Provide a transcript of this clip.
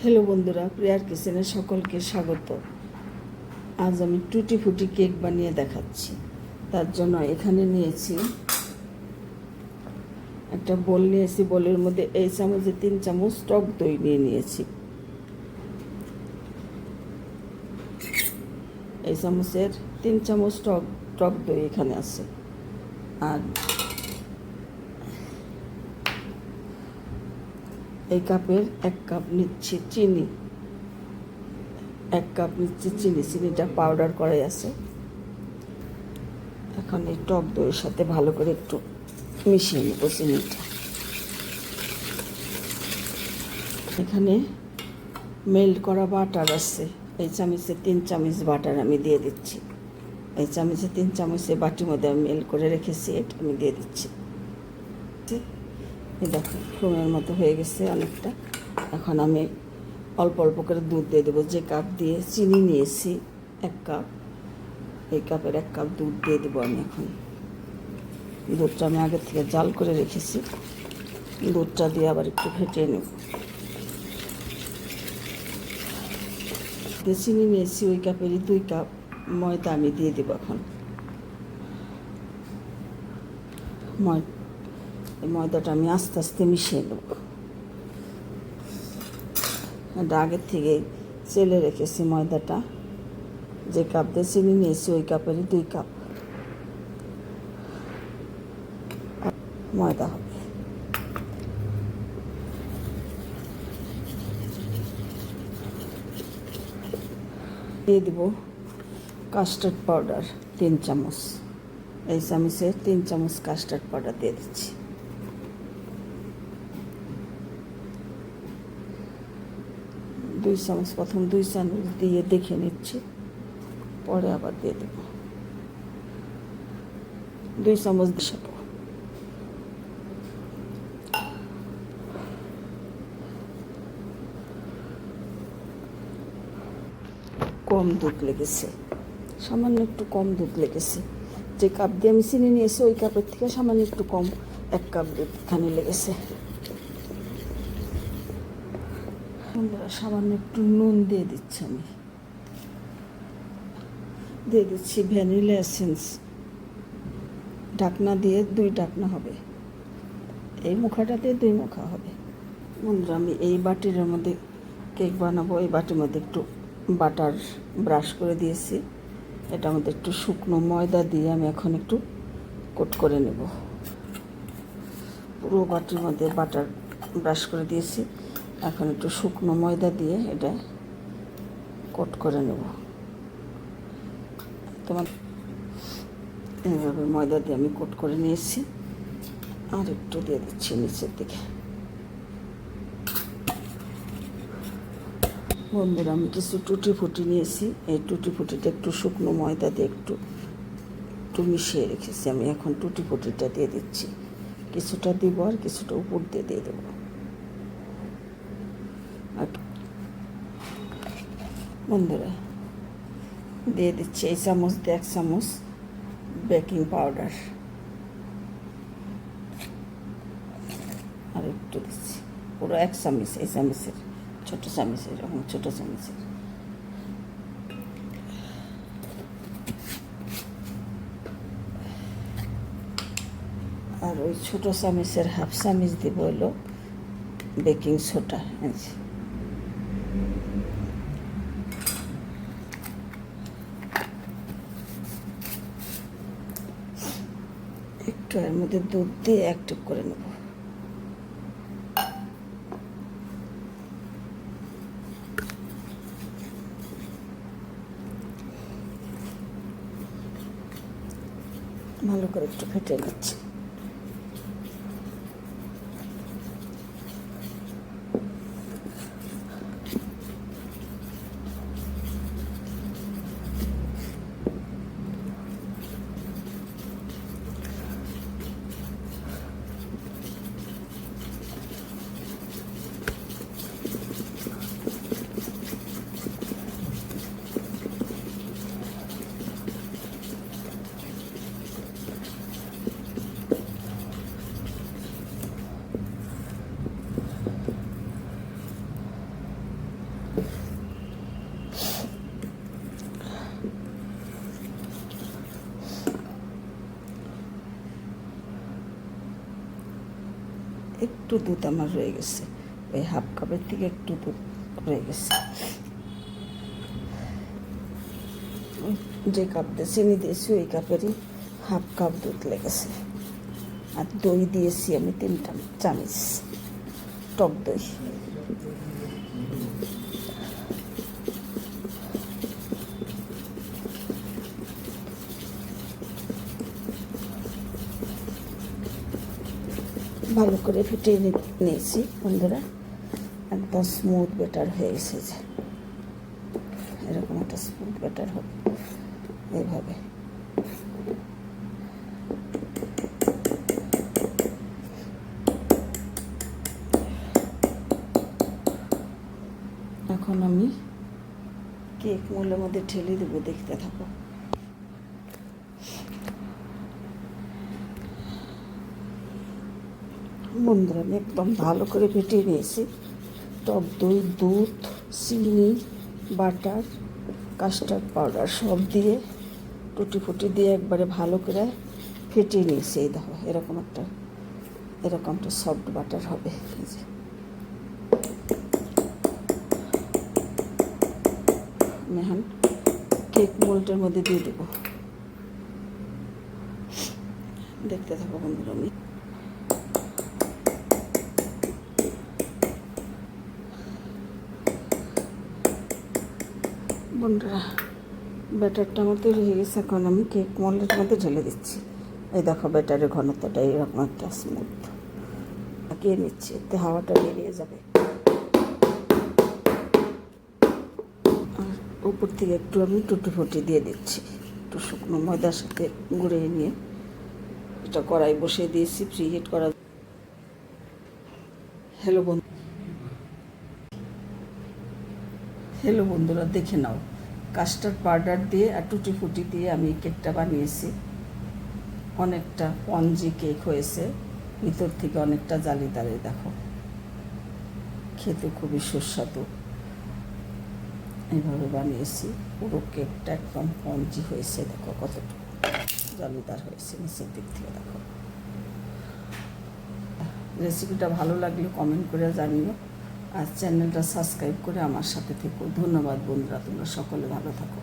Hello বন্ধুরা, প্রিয়ার কিচেনে সকলকে স্বাগত। আজ আমি টুটি ফুটি কেক বানিয়ে দেখাচ্ছি। তার জন্য এখানে নিয়েছি একটা বোল নিয়েছি। বোলের মধ্যে এই চামচে 3 চামচ টক দই নিয়েছি। এই চামচের 3 চামচ টক দই এখানে আছে। আর এই কাপের 1 কাপ নিচ্ছি চিনি। 1 কাপ নিচ্ছি চিনি। চিনিটা পাউডার করাই আছে। এখন এই টক দইয়ের সাথে ভালো করে একটু মিশিয়ে নেব চিনিটা। এখানে মেল্ট করা বাটার আছে। এই চামচে 3 চামচ বাটার আমি দিয়ে দিচ্ছি। এই চামচে 3 চামচে বাটির মধ্যে আমি মেল্ট করে রেখেছি, এটা আমি দিয়ে দিচ্ছি। এই দেখো ফোমের মতো হয়ে গেছে অনেকটা। এখন আমি অল্প অল্প করে দুধ দিয়ে দেবো। যে কাপ দিয়ে চিনি নিয়েছি 1 কাপ, এই কাপের 1 কাপ দুধ দিয়ে দেবো আমি। এখন দুধটা আমি আগে থেকে জাল করে রেখেছি। দুধটা দিয়ে আবার একটু ফেটিয়ে নেব। চিনি নিয়েছি ওই কাপেরই 2 কাপ ময়দা আমি দিয়ে দেবো। এখন ময়দাটা আমি আস্তে আস্তে মিশিয়ে নেব। এটা আগের থেকে চেলে রেখেছি ময়দাটা। যে কাপ দিয়ে চিনি নিয়েছি ওই কাপেরই 2 কাপ ময়দা হবে। দিয়ে দেব কাস্টার্ড পাউডার 3 চামচ। এই চামচে 3 চামচ কাস্টার্ড পাউডার দিয়ে দিচ্ছি। দুই চামচ, প্রথম 2 চামচ দিয়ে দেখে নিচ্ছি, পরে আবার দিয়ে দেব 2 চামচ দিয়ে। কম দুধ লেগেছে, সামান্য একটু কম দুধ লেগেছে। যে কাপ দিয়ে আমি চিনি নিয়েছি ওই কাপের থেকে সামান্য একটু কম 1 কাপ দুধ এখানে লেগেছে। সামান্য একটু নুন দিয়ে দিচ্ছি আমি। দিয়ে দিচ্ছি ভ্যানিলা এসেন্স। ঢাকনা দিয়ে 2 ঢাকনা হবে। এই মুখাটা দিয়ে 2 মুখা হবে। বন্ধুরা, আমি এই বাটির মধ্যে কেক বানাবো। এই বাটির মধ্যে একটু বাটার ব্রাশ করে দিয়েছি। এটার মধ্যে একটু শুকনো ময়দা দিয়ে আমি এখন একটু কোট করে নেব। পুরো বাটির মধ্যে বাটার ব্রাশ করে দিয়েছি। এখন একটু শুকনো ময়দা দিয়ে এটা কোট করে নেব। তোমার এইভাবে ময়দা দিয়ে আমি কোট করে নিয়েছি। আর একটু দিয়ে দিচ্ছি নিচের দিকে। বন্ধুরা, আমি কিছু টুটি ফুটি নিয়েছি। এই টুটি ফুটিটা একটু শুকনো ময়দা দিয়ে একটু মিশিয়ে রেখেছি। আমি এখন টুটি ফুটিটা দিয়ে দিচ্ছি। কিছুটা দিব আর কিছুটা উপর দিয়ে দেবো। বন্ধুরা, দিয়ে দিচ্ছি এই চামচ দিয়ে 1 চামচ বেকিং পাউডার। আর একটু দিচ্ছি, পুরো 1 চামচ। এই চামচের ছোটো চামচের, এরকম ছোটো চামচের। আর ওই ছোটো চামচের 1/2 চামচ দিব হলো বেকিং সোডা। একটু এর মধ্যে দুধ দিয়ে অ্যাক্টিভ করে নেব। ভালো করে একটু ফেটে নিচ্ছি। একটু দুধ আমার রয়ে গেছে, ওই হাফ কাপের থেকে একটু দুধ রয়ে গেছে। যে কাপ দিয়ে চিনি দিয়েছি ওই কাপেরই হাফ কাপ দুধ লেগেছে। আর দই দিয়েছি আমি 3 চামচ টক দই। ভালো করে ফুটিয়ে নিয়েছি বন্ধুরা, একদম স্মুথ ব্যাটার হয়ে গেছে। যে এরকম একটা স্মুথ ব্যাটার হবে এইভাবে। এখন আমি কেক মোল্ডের মধ্যে ঢেলে দেবো, দেখতে থাকো। বন্ধুরা আমি একদম ভালো করে ফেটিয়ে নিয়েছি। টক দই, দুধ, চিনি, বাটার, কাস্টার্ড পাউডার সব দিয়ে টুটি ফুটি দিয়ে একবারে ভালো করে ফেটিয়ে নিয়েছি। এই দেখো এরকম একটা সফট বাটার হবে। এই যে আমি এখন কেক মোল্ডের মধ্যে দিয়ে দেবো, দেখতে থাকো বন্ধুরা। আমি বন্ধুরা ব্যাটারটা আমার তৈরি হয়ে গেছে। এখন আমি কেক মোল্ডের মধ্যে ঢেলে দিচ্ছি। এই দেখো ব্যাটারের ঘনত্বটা এরকম একটা স্মুথ পাকিয়ে নিচ্ছি, এতে হাওয়াটা বেরিয়ে যাবে। আর উপর থেকে একটু আমি টুটি ফুটি দিয়ে দিচ্ছি, একটু শুকনো ময়দার সাথে গুঁড়িয়ে নিয়ে। এটা কড়াই বসিয়ে দিয়েছি প্রি হিট করা। হ্যালো বন্ধুরা, দেখে নাও কাস্টার্ড পাউডার দিয়ে আর টুটি ফুটি দিয়ে আমি কেকটা বানিয়েছি। অনেকটা স্পঞ্জি কেক হয়েছে, ভিতর থেকে অনেকটা জালিদারে। দেখো খেতে খুবই সুস্বাদু। এইভাবে বানিয়েছি, পুরো কেকটা একদম স্পঞ্জি হয়েছে। দেখো কতটুকু জালিদার হয়েছে নিচের দিক থেকে। দেখো রেসিপিটা ভালো লাগলে কমেন্ট করে জানিও, আর চ্যানেলটা সাবস্ক্রাইব করে আমার সাথে থেকো। ধন্যবাদ বন্ধুরা, তোমরা সকলে ভালো থাকো।